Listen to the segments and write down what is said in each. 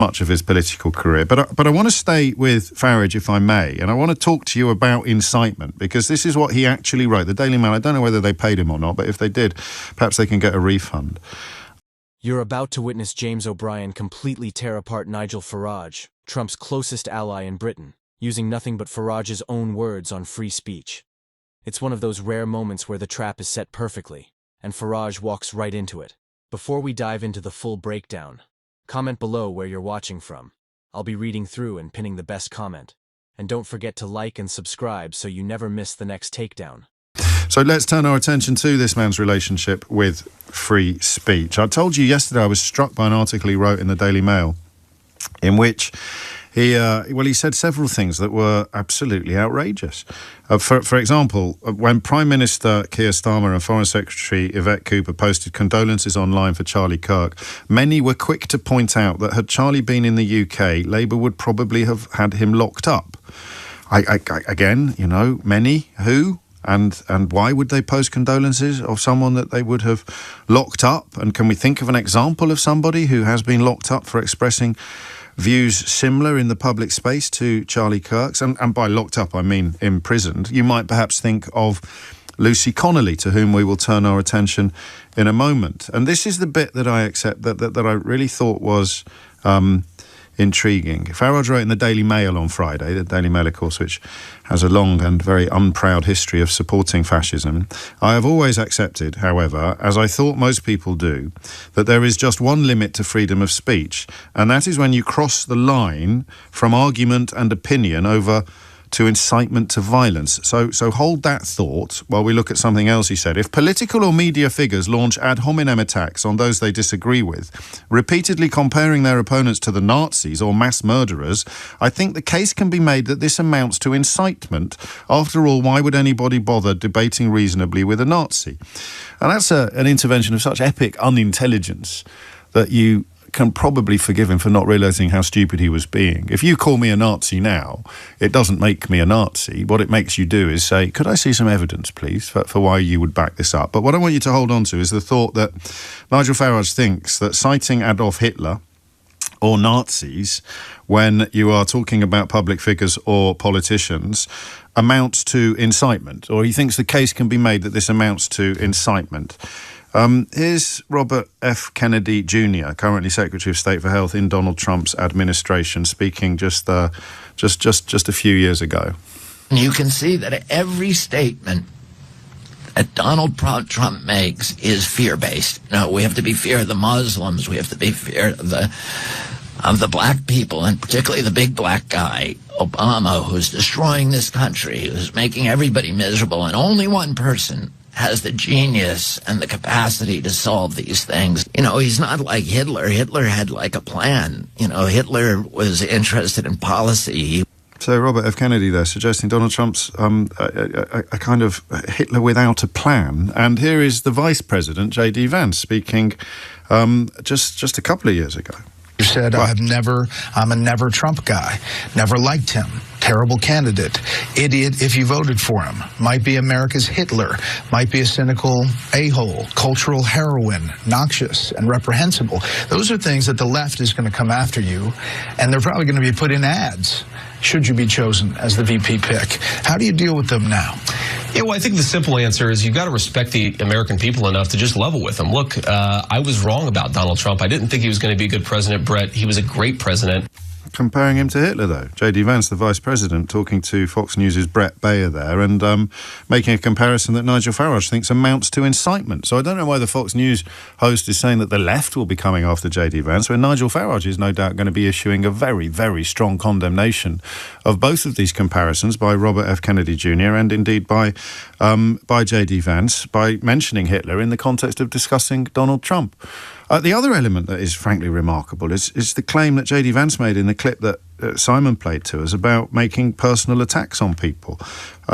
much of his political career. But I want to stay with Farage, if I may, and I want to talk to you about incitement, because this is what he actually wrote. The Daily Mail, I don't know whether they paid him or not, but if they did, perhaps they can get a refund. You're about to witness James O'Brien completely tear apart Nigel Farage, Trump's closest ally in Britain, using nothing but Farage's own words on free speech. It's one of those rare moments where the trap is set perfectly, and Farage walks right into it. Before we dive into the full breakdown, comment below where you're watching from. I'll be reading through and pinning the best comment. And don't forget to like and subscribe so you never miss the next takedown. So let's turn our attention to this man's relationship with free speech. I told you yesterday I was struck by an article he wrote in the Daily Mail in which he said several things that were absolutely outrageous. For example, when Prime Minister Keir Starmer and Foreign Secretary Yvette Cooper posted condolences online for Charlie Kirk, many were quick to point out that had Charlie been in the UK, Labour would probably have had him locked up. Again, you know, many who? And why would they post condolences of someone that they would have locked up? And can we think of an example of somebody who has been locked up for expressing views similar in the public space to Charlie Kirk's? And by locked up, I mean imprisoned. You might perhaps think of Lucy Connolly, to whom we will turn our attention in a moment. And this is the bit that I accept, that I really thought was intriguing. Farage wrote in the Daily Mail on Friday, the Daily Mail, of course, which has a long and very unproud history of supporting fascism. I have always accepted, however, as I thought most people do, that there is just one limit to freedom of speech, and that is when you cross the line from argument and opinion over to incitement to violence. So hold that thought while we look at something else he said. If political or media figures launch ad hominem attacks on those they disagree with, repeatedly comparing their opponents to the Nazis or mass murderers, I think the case can be made that this amounts to incitement. After all, why would anybody bother debating reasonably with a Nazi? And that's an intervention of such epic unintelligence that you can probably forgive him for not realising how stupid he was being. If you call me a Nazi now, it doesn't make me a Nazi. What it makes you do is say, could I see some evidence, please, for why you would back this up? But what I want you to hold on to is the thought that Nigel Farage thinks that citing Adolf Hitler or Nazis when you are talking about public figures or politicians amounts to incitement, or he thinks the case can be made that this amounts to incitement. Here's Robert F. Kennedy Jr., currently Secretary of State for Health in Donald Trump's administration, speaking just a few years ago. You can see that every statement that Donald Trump makes is fear-based. No, we have to be fear of the Muslims. We have to be fear of the black people, and particularly the big black guy, Obama, who's destroying this country, who's making everybody miserable, and only one person has the genius and the capacity to solve these things. You know, he's not like Hitler. Hitler had like a plan. You know, Hitler was interested in policy. So Robert F. Kennedy there suggesting Donald Trump's a kind of Hitler without a plan. And here is the Vice President, J.D. Vance, speaking just a couple of years ago. You said, I'm a never Trump guy. Never liked him. Terrible candidate. Idiot if you voted for him. Might be America's Hitler. Might be a cynical a-hole. Cultural heroine. Noxious and reprehensible. Those are things that the left is going to come after you, and they're probably going to be put in ads should you be chosen as the VP pick. How do you deal with them now? Yeah, well, I think the simple answer is you've got to respect the American people enough to just level with them. Look, I was wrong about Donald Trump. I didn't think he was going to be a good president, Brett. He was a great president. Comparing him to Hitler, though. J.D. Vance, the Vice President, talking to Fox News' Brett Baer there, and making a comparison that Nigel Farage thinks amounts to incitement. So I don't know why the Fox News host is saying that the left will be coming after J.D. Vance, when Nigel Farage is no doubt going to be issuing a very, very strong condemnation of both of these comparisons by Robert F. Kennedy Jr. and indeed by J.D. Vance, by mentioning Hitler in the context of discussing Donald Trump. The other element that is frankly remarkable is the claim that J.D. Vance made in the clip that Simon played to us about making personal attacks on people,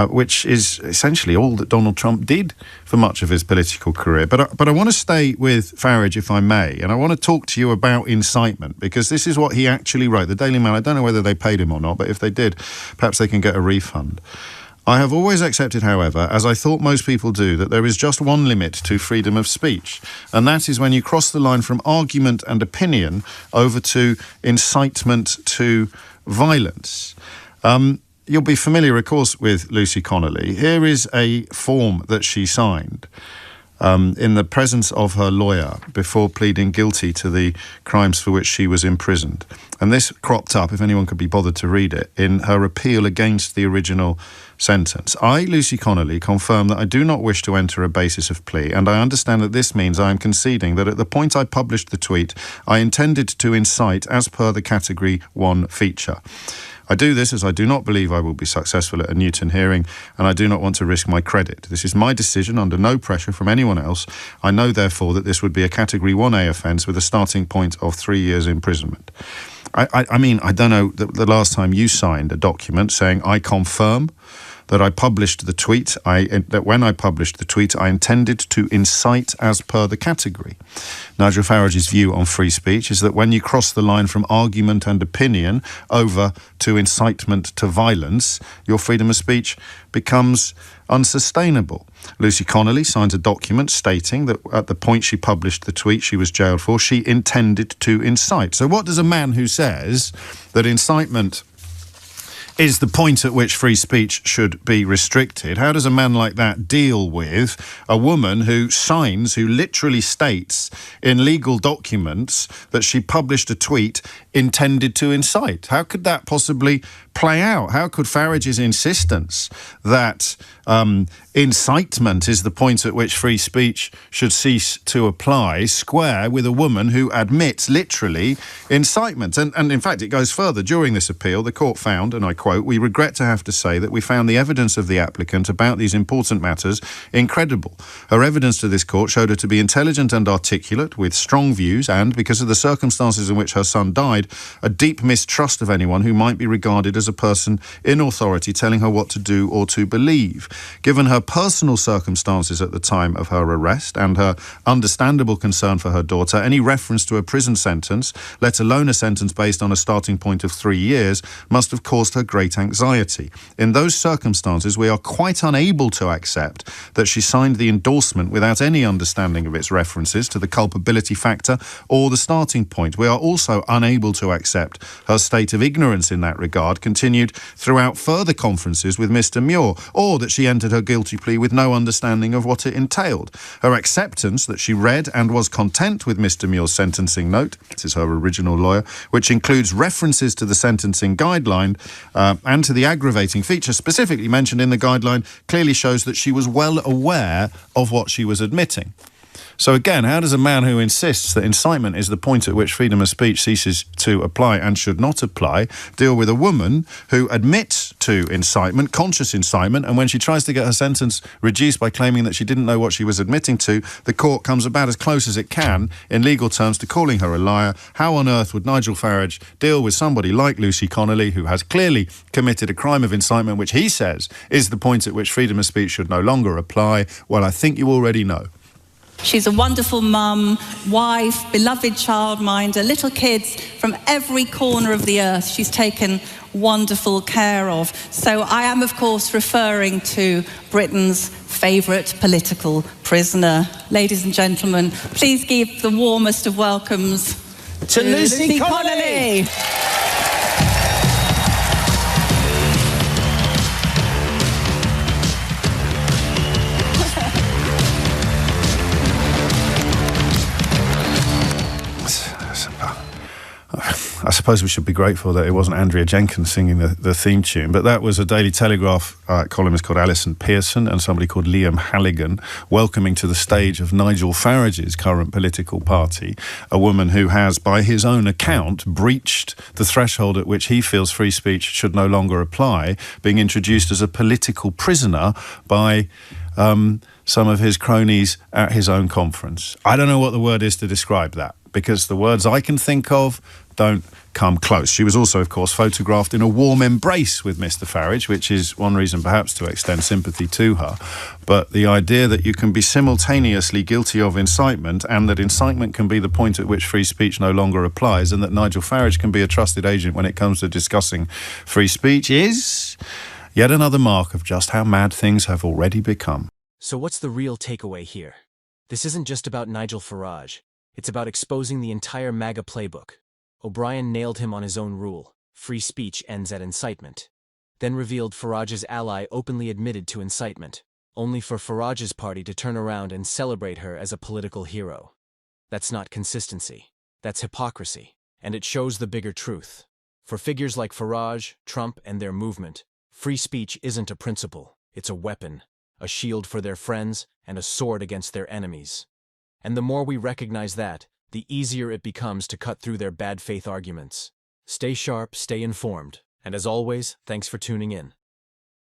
which is essentially all that Donald Trump did for much of his political career. But I want to stay with Farage, if I may, and I want to talk to you about incitement, because this is what he actually wrote. The Daily Mail, I don't know whether they paid him or not, but if they did, perhaps they can get a refund. I have always accepted, however, as I thought most people do, that there is just one limit to freedom of speech, and that is when you cross the line from argument and opinion over to incitement to violence. You'll be familiar, of course, with Lucy Connolly. Here is a form that she signed in the presence of her lawyer before pleading guilty to the crimes for which she was imprisoned. And this cropped up, if anyone could be bothered to read it, in her appeal against the original sentence. I, Lucy Connolly, confirm that I do not wish to enter a basis of plea, and I understand that this means I am conceding that at the point I published the tweet, I intended to incite as per the Category 1 feature. I do this as I do not believe I will be successful at a Newton hearing, and I do not want to risk my credit. This is my decision under no pressure from anyone else. I know, therefore, that this would be a Category 1A offence with a starting point of 3 years imprisonment. I mean, I don't know the last time you signed a document saying, I confirm that I published the tweet, that when I published the tweet, I intended to incite as per the category. Nigel Farage's view on free speech is that when you cross the line from argument and opinion over to incitement to violence, your freedom of speech becomes unsustainable. Lucy Connolly signs a document stating that at the point she published the tweet she was jailed for, she intended to incite. So what does a man who says that incitement is the point at which free speech should be restricted, how does a man like that deal with a woman who signs, who literally states in legal documents that she published a tweet intended to incite? How could that possibly play out? How could Farage's insistence that incitement is the point at which free speech should cease to apply square with a woman who admits literally incitement? And in fact, it goes further. During this appeal, the court found, and I quote, "We regret to have to say that we found the evidence of the applicant about these important matters incredible. Her evidence to this court showed her to be intelligent and articulate, with strong views, and, because of the circumstances in which her son died, a deep mistrust of anyone who might be regarded as a person in authority telling her what to do or to believe. Given her personal circumstances at the time of her arrest and her understandable concern for her daughter, any reference to a prison sentence, let alone a sentence based on a starting point of 3 years, must have caused her great anxiety. In those circumstances, we are quite unable to accept that she signed the endorsement without any understanding of its references to the culpability factor or the starting point. We are also unable to accept her state of ignorance in that regard continued throughout further conferences with Mr. Muir, or that she entered her guilty plea with no understanding of what it entailed. Her acceptance that she read and was content with Mr. Muir's sentencing note," this is her original lawyer, "which includes references to the sentencing guideline and to the aggravating feature specifically mentioned in the guideline, clearly shows that she was well aware of what she was admitting." So again, how does a man who insists that incitement is the point at which freedom of speech ceases to apply and should not apply deal with a woman who admits to incitement, conscious incitement, and when she tries to get her sentence reduced by claiming that she didn't know what she was admitting to, the court comes about as close as it can in legal terms to calling her a liar? How on earth would Nigel Farage deal with somebody like Lucy Connolly, who has clearly committed a crime of incitement, which he says is the point at which freedom of speech should no longer apply? Well, I think you already know. She's a wonderful mum, wife, beloved childminder, little kids from every corner of the earth she's taken wonderful care of. So I am, of course, referring to Britain's favourite political prisoner. Ladies and gentlemen, please give the warmest of welcomes to Lucy Connolly. I suppose we should be grateful that it wasn't Andrea Jenkins singing the theme tune, but that was a Daily Telegraph columnist called Alison Pearson and somebody called Liam Halligan welcoming to the stage of Nigel Farage's current political party a woman who has, by his own account, breached the threshold at which he feels free speech should no longer apply, being introduced as a political prisoner by some of his cronies at his own conference. I don't know what the word is to describe that, because the words I can think of don't come close. She was also, of course, photographed in a warm embrace with Mr. Farage, which is one reason perhaps to extend sympathy to her. But the idea that you can be simultaneously guilty of incitement and that incitement can be the point at which free speech no longer applies and that Nigel Farage can be a trusted agent when it comes to discussing free speech is... Yet another mark of just how mad things have already become. So what's the real takeaway here? This isn't just about Nigel Farage. It's about exposing the entire MAGA playbook. O'Brien nailed him on his own rule: free speech ends at incitement. Then revealed Farage's ally openly admitted to incitement, only for Farage's party to turn around and celebrate her as a political hero. That's not consistency. That's hypocrisy. And it shows the bigger truth. For figures like Farage, Trump, and their movement, free speech isn't a principle, it's a weapon, a shield for their friends, and a sword against their enemies. And the more we recognize that, the easier it becomes to cut through their bad faith arguments. Stay sharp, stay informed, and as always, thanks for tuning in.